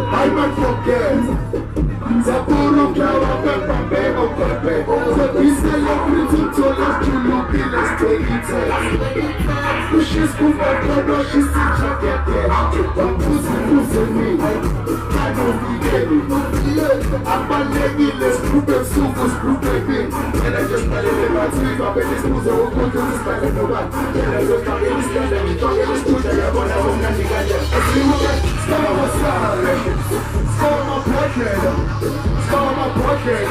I might forget. Zaburo Kawa Peppa Bebo Pepe. So we celebrate to let you look in a state. She's good for God, she's such a get there. But who's me? I don't be getting. I'm a lady, let's group and super group baby. And I just started in my sleep up in this news. I will go to this man and no one. And I just started in this stand and we talk in this truth. I have one of them and the guy. I see what I start on my side. Start on my portrait. Start on my portrait.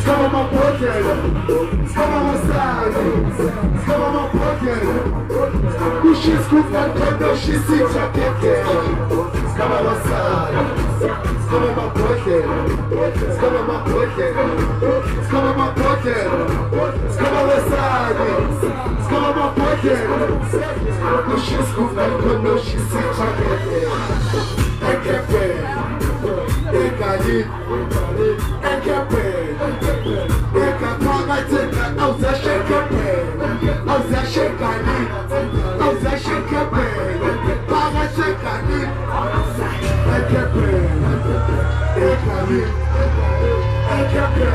Start on my portrait. Start on my side. Start on my portrait. She's good for God, she's such a get there. Come on my side. Come on my portrait. Come on my portrait. Come on my portrait. Come on my side. Come on my portrait. She's good for God, she's such a get there. I can't pay. I can't eat. I can't pay. I can't come. I take that out. I can't pay. I can't eat. I can't pay.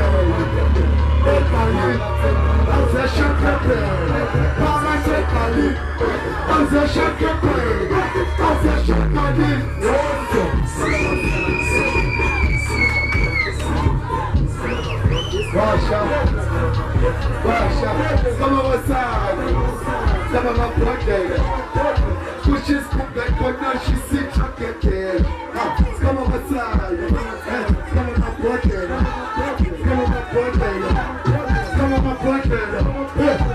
Come on my side. Come on my birthday. Pushes come back, but now she's sick, I can't care. Come on my side. Come on my birthday. Come on my birthday. Come on my birthday.